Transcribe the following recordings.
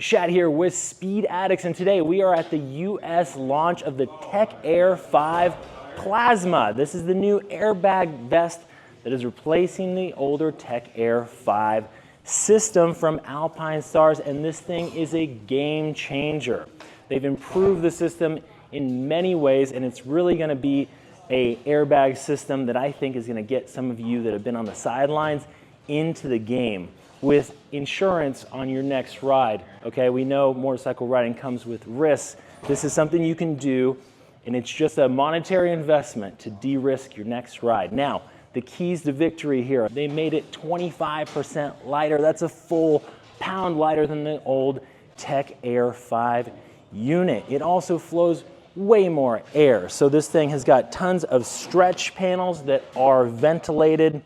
Shad here with Speed Addicts, and today we are at the US launch of the Tech Air 5 Plasma. This is the new airbag vest that is replacing the older Tech Air 5 system from Alpine Stars, and this thing is a game changer. They've improved the system in many ways, and it's really going to be a airbag system that I think is going to get some of you that have been on the sidelines into the game with insurance on your next ride. Okay, we know motorcycle riding comes with risks. This is something you can do, and it's just a monetary investment to de-risk your next ride. Now, the keys to victory here, they made it 25% lighter. That's a full pound lighter than the old Tech Air 5 unit. It also flows way more air. So this thing has got tons of stretch panels that are ventilated,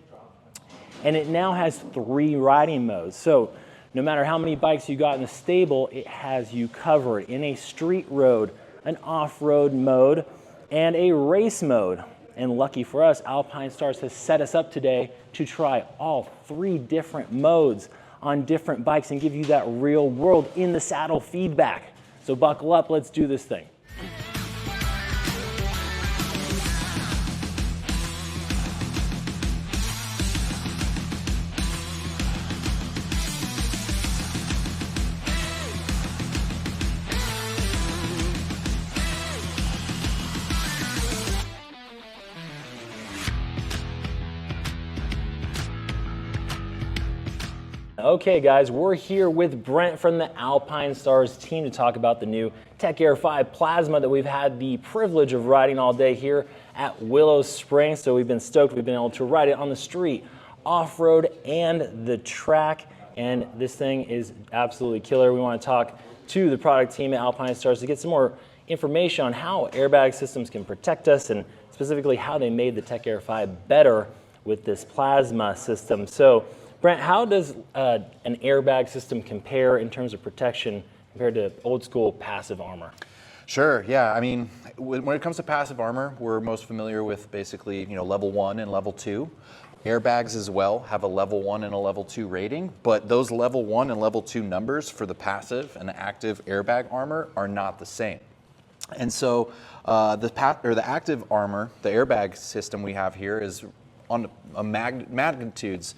and it now has 3 riding modes. So no matter how many bikes you got in the stable, it has you covered in a street road, an off-road mode, and a race mode. And lucky for us, Alpine Stars has set us up today to try all 3 different modes on different bikes and give you that real world in the saddle feedback. So buckle up, let's do this thing. Okay guys, we're here with Brent from the Alpine Stars team to talk about the new Tech Air 5 Plasma that we've had the privilege of riding all day here at Willow Springs. So we've been stoked. We've been able to ride it on the street, off-road, and the track. And this thing is absolutely killer. We want to talk to the product team at Alpine Stars to get some more information on how airbag systems can protect us and specifically how they made the Tech Air 5 better with this Plasma system. So Brent, how does an airbag system compare in terms of protection compared to old school passive armor? Sure, yeah. I mean, when it comes to passive armor, we're most familiar with basically, level 1 and level 2. Airbags as well have a level 1 and a level 2 rating, but those level 1 and level 2 numbers for the passive and the active airbag armor are not the same. And so the active armor, the airbag system we have here is on magnitudes,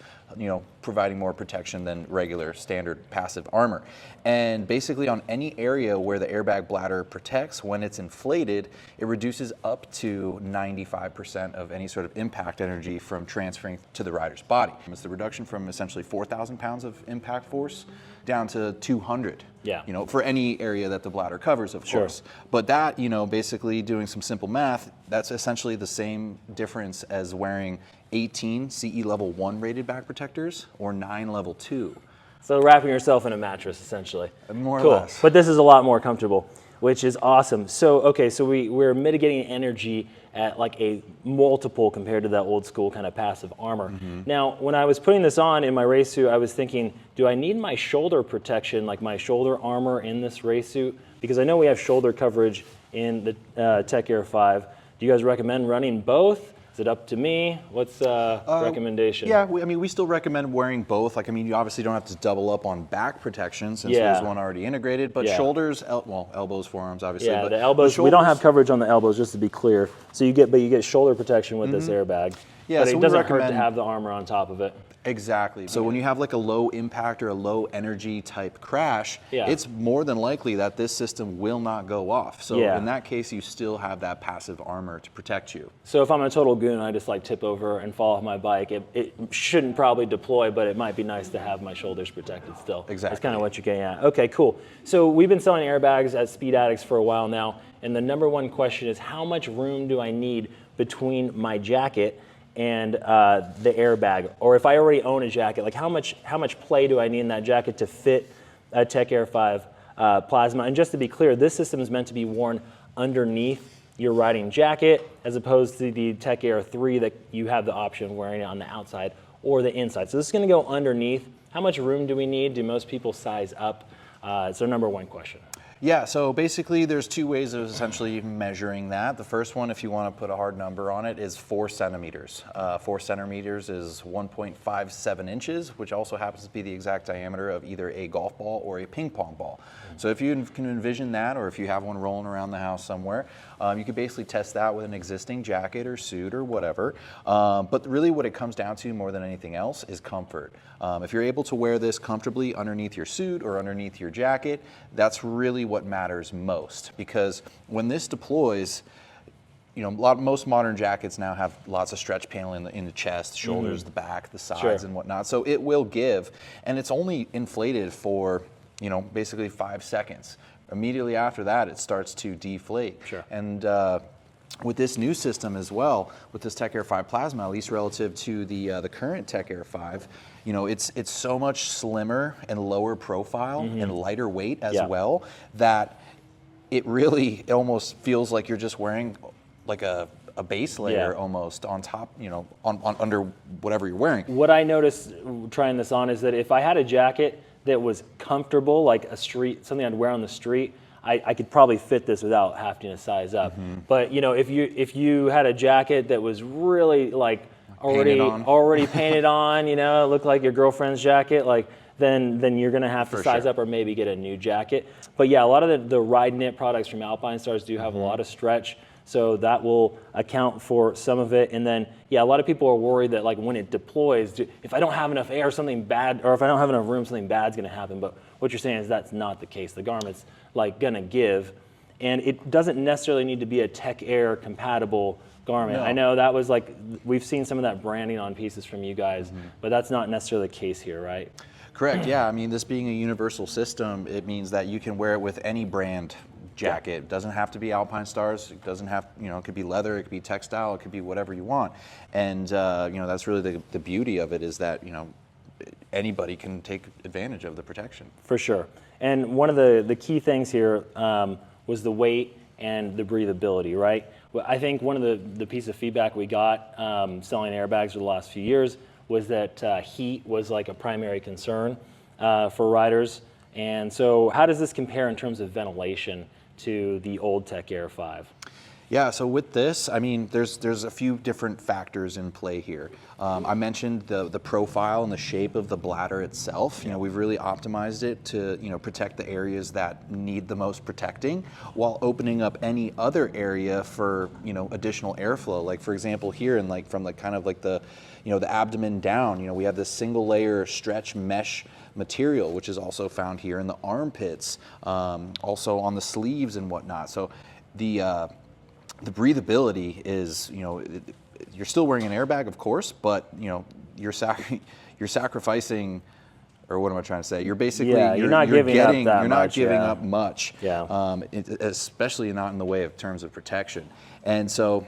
providing more protection than regular standard passive armor. And basically on any area where the airbag bladder protects, when it's inflated, it reduces up to 95% of any sort of impact energy from transferring to the rider's body. It's the reduction from essentially 4,000 pounds of impact force down to 200. Yeah. For any area that the bladder covers, of course. But that, basically doing some simple math, that's essentially the same difference as wearing 18 CE level 1 rated back protectors or 9 level 2. So wrapping yourself in a mattress, essentially. More cool. or less. But this is a lot more comfortable, which is awesome. So, okay, so we're mitigating energy at like a multiple compared to that old school kind of passive armor. Now, when I was putting this on in my race suit, I was thinking, do I need my shoulder protection, like my shoulder armor in this race suit? Because I know we have shoulder coverage in the Tech Air 5. Do you guys recommend running both? Is it up to me? What's recommendation? Yeah, we still recommend wearing both. You obviously don't have to double up on back protection since there's one already integrated, but shoulders, elbows, forearms, obviously. Yeah, but the elbows, we don't have coverage on the elbows, just to be clear. So you get shoulder protection with this airbag. Yeah, but so it doesn't hurt to have the armor on top of it. Exactly. So when you have like a low impact or a low energy type crash, it's more than likely that this system will not go off. So in that case, you still have that passive armor to protect you. So if I'm a total goon, I just tip over and fall off my bike, it shouldn't probably deploy, but it might be nice to have my shoulders protected still. Exactly. That's kind of what you're getting at. Okay, cool. So we've been selling airbags at Speed Addicts for a while now, and the number one question is how much room do I need between my jacket and the airbag? Or if I already own a jacket, how much play do I need in that jacket to fit a Tech Air 5 Plasma? And just to be clear, this system is meant to be worn underneath your riding jacket as opposed to the Tech Air 3 that you have the option of wearing it on the outside or the inside. So this is going to go underneath. How much room do we need? Do most people size up? It's our number one question. Yeah, so basically there's two ways of essentially measuring that. The first one, if you want to put a hard number on it, is 4 centimeters. 4 centimeters is 1.57 inches, which also happens to be the exact diameter of either a golf ball or a ping pong ball. So if you can envision that, or if you have one rolling around the house somewhere, you could basically test that with an existing jacket or suit or whatever. But really what it comes down to more than anything else is comfort. If you're able to wear this comfortably underneath your suit or underneath your jacket, that's really what matters most. Because when this deploys, you know, most modern jackets now have lots of stretch panel in the chest, shoulders, the back, the sides, and whatnot. So it will give, and it's only inflated for, you know, basically 5 seconds. Immediately after that, it starts to deflate. And with this new system as well, with this Tech Air 5 Plasma, at least relative to the current Tech Air 5, you know, it's so much slimmer and lower profile and lighter weight as well, that it really almost feels like you're just wearing like a base layer almost on top, you know, on under whatever you're wearing. What I noticed trying this on is that if I had a jacket that was comfortable, like something I'd wear on the street, I could probably fit this without having to size up. But you know, if you had a jacket that was really like already painted on, you know, it looked like your girlfriend's jacket, like then you're gonna have to size up or maybe get a new jacket. But yeah, a lot of the ride knit products from Alpine Stars do have a lot of stretch, so that will account for some of it. And then yeah, a lot of people are worried that like when it deploys, if I don't have enough air, something bad, or if I don't have enough room, something bad's gonna happen. But what you're saying is that's not the case. The garment's like gonna give, and it doesn't necessarily need to be a Tech Air compatible garment. I know that was like, we've seen some of that branding on pieces from you guys, but that's not necessarily the case here, right? Correct, yeah. I mean, this being a universal system, it means that you can wear it with any brand jacket. It doesn't have to be Alpine Stars. It doesn't have, you know, it could be leather, it could be textile, it could be whatever you want. And, you know, that's really the beauty of it, is that, you know, anybody can take advantage of the protection. For sure. And one of the key things here was the weight and the breathability, right? Well, I think one of the piece of feedback we got selling airbags for the last few years was that heat was like a primary concern for riders. And so how does this compare in terms of ventilation to the old Tech Air 5? Yeah, so with this, I mean, there's a few different factors in play here. I mentioned the profile and the shape of the bladder itself. You know, we've really optimized it to, you know, protect the areas that need the most protecting, while opening up any other area for, you know, additional airflow. Like for example, here and like from like kind of like the, you know, the abdomen down, you know, we have this single layer stretch mesh material, which is also found here in the armpits, also on the sleeves and whatnot. So the breathability is, you know, you're still wearing an airbag, of course, but you know, you're sacrificing, or what am I trying to say? You're basically you're not giving up much. Especially not in the way of terms of protection. And so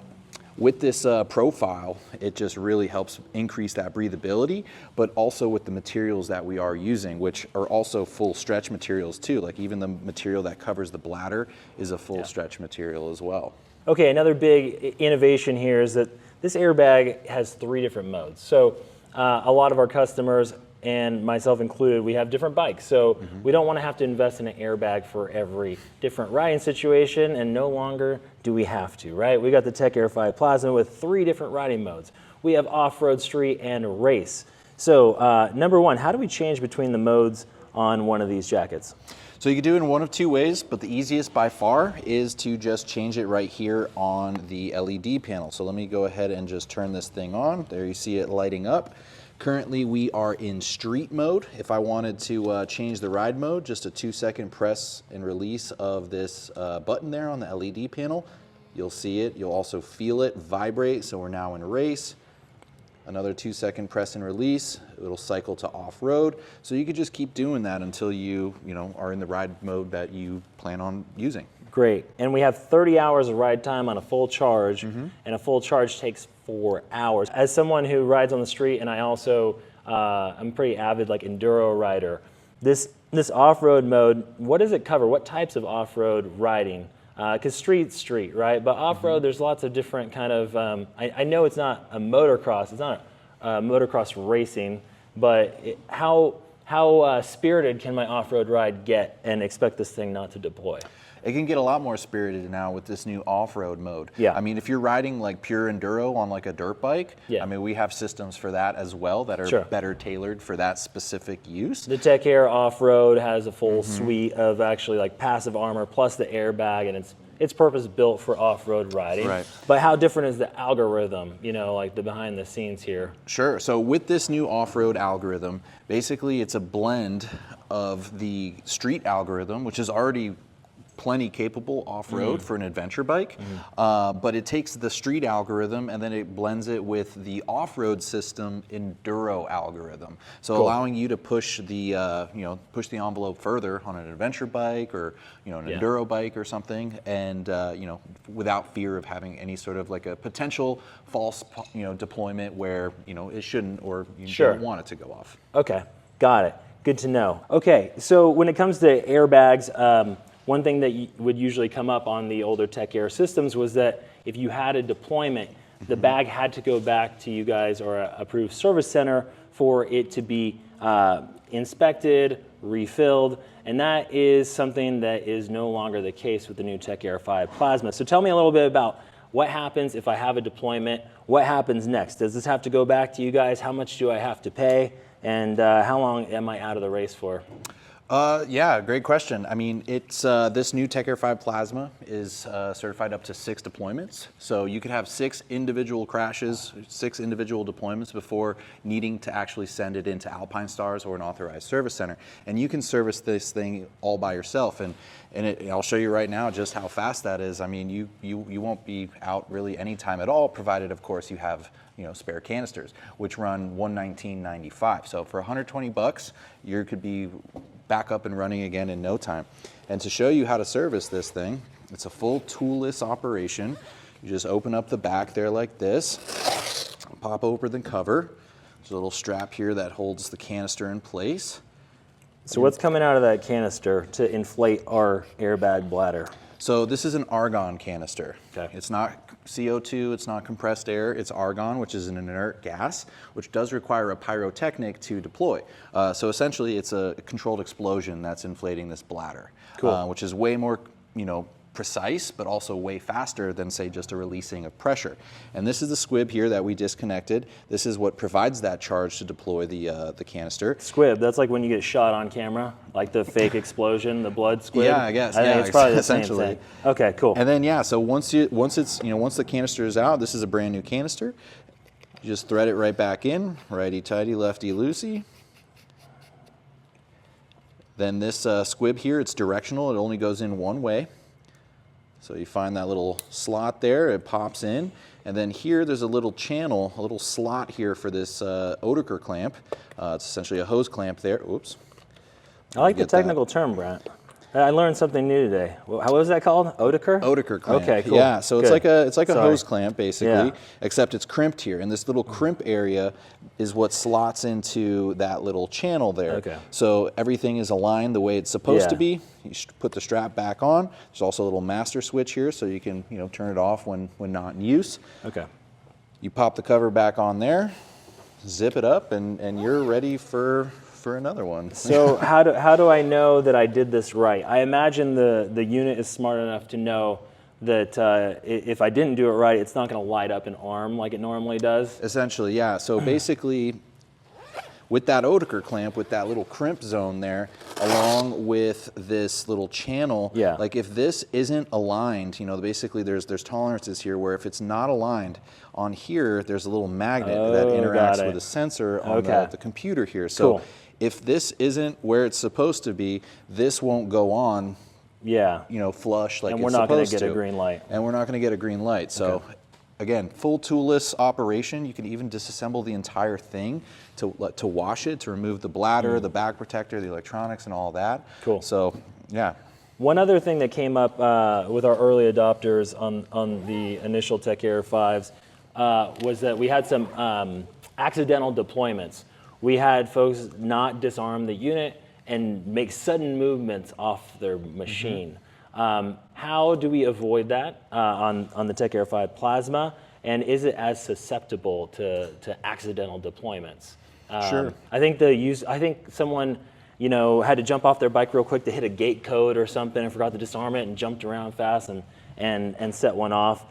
with this profile, it just really helps increase that breathability, but also with the materials that we are using, which are also full stretch materials too. Like even the material that covers the bladder is a full stretch material as well. Okay, another big innovation here is that this airbag has 3 different modes. So a lot of our customers, and myself included, we have different bikes. So we don't want to have to invest in an airbag for every different riding situation, and no longer do we have to, right? We got the Tech Air 5 Plasma with 3 different riding modes. We have off-road, street, and race. So number one, how do we change between the modes on one of these jackets? So you can do it in one of 2 ways, but the easiest by far is to just change it right here on the LED panel. So let me go ahead and just turn this thing on. There you see it lighting up. Currently we are in street mode. If I wanted to change the ride mode, just a 2-second press and release of this button there on the LED panel. You'll see it, you'll also feel it vibrate. So we're now in race. Another 2-second press and release, it'll cycle to off-road. So you could just keep doing that until you know, are in the ride mode that you plan on using. Great, and we have 30 hours of ride time on a full charge, and a full charge takes 4 hours. As someone who rides on the street, and I also, I'm pretty avid like enduro rider, this off-road mode, what does it cover? What types of off-road riding? Because street, right? But off-road, there's lots of different kind of, I know it's not a motocross, it's not a motocross racing, but how how spirited can my off-road ride get and expect this thing not to deploy? It can get a lot more spirited now with this new off-road mode. Yeah. I mean, if you're riding like pure enduro on like a dirt bike, yeah. I mean, we have systems for that as well that are better tailored for that specific use. The Tech Air off-road has a full suite of actually like passive armor plus the airbag, and it's purpose built for off-road riding. Right. But how different is the algorithm, you know, like the behind the scenes here? Sure. So with this new off-road algorithm, basically it's a blend of the street algorithm, which is already plenty capable off-road for an adventure bike, but it takes the street algorithm and then it blends it with the off-road system enduro algorithm. So allowing you to push the push the envelope further on an adventure bike or an enduro bike or something, and without fear of having any sort of like a potential false deployment where it shouldn't or you don't want it to go off. Okay, got it. Good to know. Okay, so when it comes to airbags, one thing that would usually come up on the older Tech Air systems was that if you had a deployment, the bag had to go back to you guys or a approved service center for it to be inspected, refilled, and that is something that is no longer the case with the new Tech Air 5 Plasma. So tell me a little bit about what happens if I have a deployment. What happens next? Does this have to go back to you guys? How much do I have to pay? And how long am I out of the race for? Yeah, great question. I mean, it's this new Tech Air 5 Plasma is certified up to 6 deployments. So you could have 6 individual crashes, 6 individual deployments before needing to actually send it into Alpine Stars or an authorized service center. And you can service this thing all by yourself. And I'll show you right now just how fast that is. I mean, you won't be out really any time at all, provided, of course, you have spare canisters, which run $119.95. So for $120, you could be back up and running again in no time. And to show you how to service this thing, it's a full toolless operation. You just open up the back there like this, pop open the cover. There's a little strap here that holds the canister in place. So what's coming out of that canister to inflate our airbag bladder? So this is an argon canister. Okay. It's not CO2, it's not compressed air, it's argon, which is an inert gas, which does require a pyrotechnic to deploy. So essentially it's a controlled explosion that's inflating this bladder, which is way more, precise, but also way faster than, say, just a releasing of pressure. And this is the squib here that we disconnected. This is what provides that charge to deploy the canister. Squib, that's like when you get shot on camera, like the fake explosion, the blood squib? Yeah, I guess. I think it's probably the same essentially. thing. Okay, cool. And then, so once the canister is out, this is a brand new canister. You just thread it right back in, righty-tighty, lefty-loosey. Then this squib here, it's directional. It only goes in one way. So you find that little slot there, it pops in, and then here there's a little channel, a little slot here for this Oetiker clamp. It's essentially a hose clamp there. Oops. I like the technical term, Brent. I learned something new today. What was that called? Oetiker? Oetiker clamp. Okay, cool. Yeah, so it's like a hose clamp basically, Yeah. except it's crimped here, and this little crimp area is what slots into that little channel there. Okay. So everything is aligned the way it's supposed to be. You put the strap back on. There's also a little master switch here, so you can turn it off when not in use. Okay. You pop the cover back on there, zip it up, and you're ready for another one. So how do I know that I did this right? I imagine the unit is smart enough to know that if I didn't do it right, it's not going to light up an arm like it normally does. Essentially, yeah. So basically, with that Oetiker clamp, with that little crimp zone there, along with this little channel, like if this isn't aligned, basically there's tolerances here where if it's not aligned, on here there's a little magnet that interacts with a sensor on the computer here. So if this isn't where it's supposed to be, this won't go on, flush like it's supposed to. And we're not going to get a green light. And we're not going to get a green light. So again, full toolless operation. You can even disassemble the entire thing to wash it, to remove the bladder, the back protector, the electronics, and all that. Cool. So, yeah. One other thing that came up with our early adopters on the initial Tech Air 5s was that we had some accidental deployments. We had folks not disarm the unit and make sudden movements off their machine. How do we avoid that on the Tech Air 5 Plasma? And is it as susceptible to accidental deployments? Sure. I think someone, had to jump off their bike real quick to hit a gate code or something and forgot to disarm it and jumped around fast and set one off.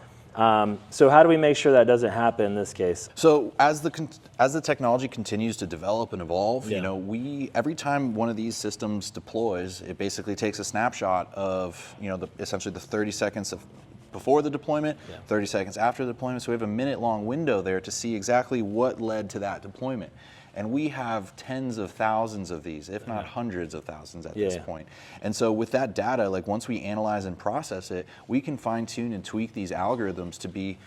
So how do we make sure that doesn't happen in this case? So as the technology continues to develop and evolve, every time one of these systems deploys, it basically takes a snapshot of essentially the 30 seconds of before the deployment, 30 seconds after the deployment. So we have a minute-long window there to see exactly what led to that deployment. And we have tens of thousands of these, if not hundreds of thousands at this point. And so with that data, like once we analyze and process it, we can fine tune and tweak these algorithms to be,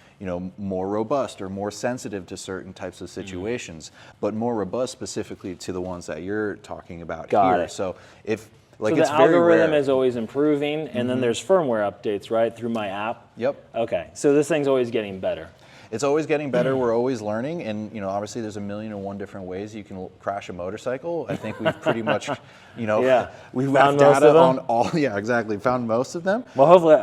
more robust or more sensitive to certain types of situations, but more robust specifically to the ones that you're talking about here. It. So if So it's the very algorithm rare. is always improving, and then there's firmware updates, right, through my app? Yep. Okay, so this thing's always getting better. It's always getting better. We're always learning, and obviously there's 1,000,001 different ways you can crash a motorcycle. I think we've pretty much, we have Found most data of them? on all. Yeah, exactly. Found most of them. Well, hopefully,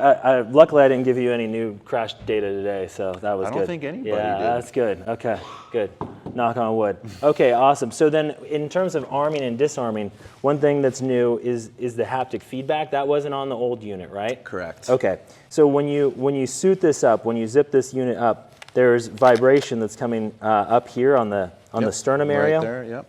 luckily I didn't give you any new crash data today, so that was good. I don't think anybody did. That's good. Okay, good. Knock on wood. Okay, awesome. So then, in terms of arming and disarming, one thing that's new is the haptic feedback. That wasn't on the old unit, right? Correct. Okay. So when you suit this up, when you zip this unit up, there's vibration that's coming up here on the sternum area. Right there. Yep.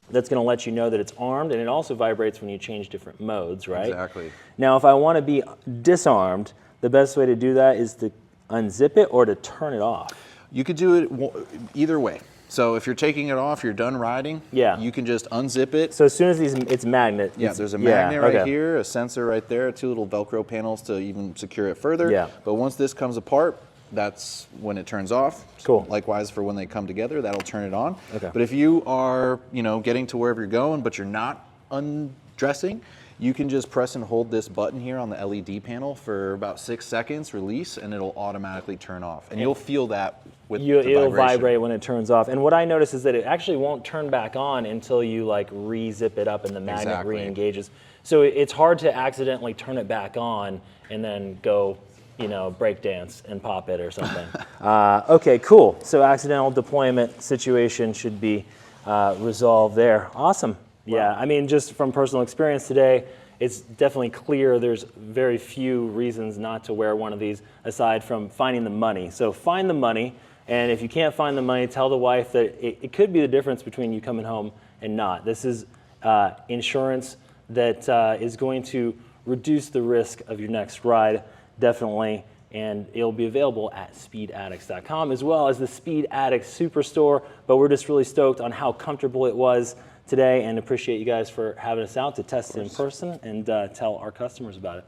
That's going to let you know that it's armed, and it also vibrates when you change different modes, right? Exactly. Now, if I want to be disarmed, the best way to do that is to unzip it or to turn it off. You could do it either way. So if you're taking it off, you're done riding. Yeah. You can just unzip it. So as soon as it's magnet. Yeah, there's a magnet right here, a sensor right there, 2 little Velcro panels to even secure it further. Yeah. But once this comes apart, that's when it turns off. Cool. Likewise for when they come together, that'll turn it on. Okay. But if you are, getting to wherever you're going, but you're not undressing, you can just press and hold this button here on the LED panel for about 6 seconds, release, and it'll automatically turn off. And you'll feel that with the It'll vibration. vibrate when it turns off. And what I notice is that it actually won't turn back on until you re-zip it up and the magnet Exactly. re-engages. So it's hard to accidentally turn it back on and then go break dance and pop it or something. Okay, cool. So accidental deployment situation should be resolved there. Awesome. Wow. Yeah, I mean, just from personal experience today, it's definitely clear there's very few reasons not to wear one of these aside from finding the money. So find the money, and if you can't find the money, tell the wife that it could be the difference between you coming home and not. This is insurance that is going to reduce the risk of your next ride. Definitely, and it'll be available at speedaddicts.com as well as the Speed Addicts Superstore. But we're just really stoked on how comfortable it was today and appreciate you guys for having us out to test it in person and tell our customers about it.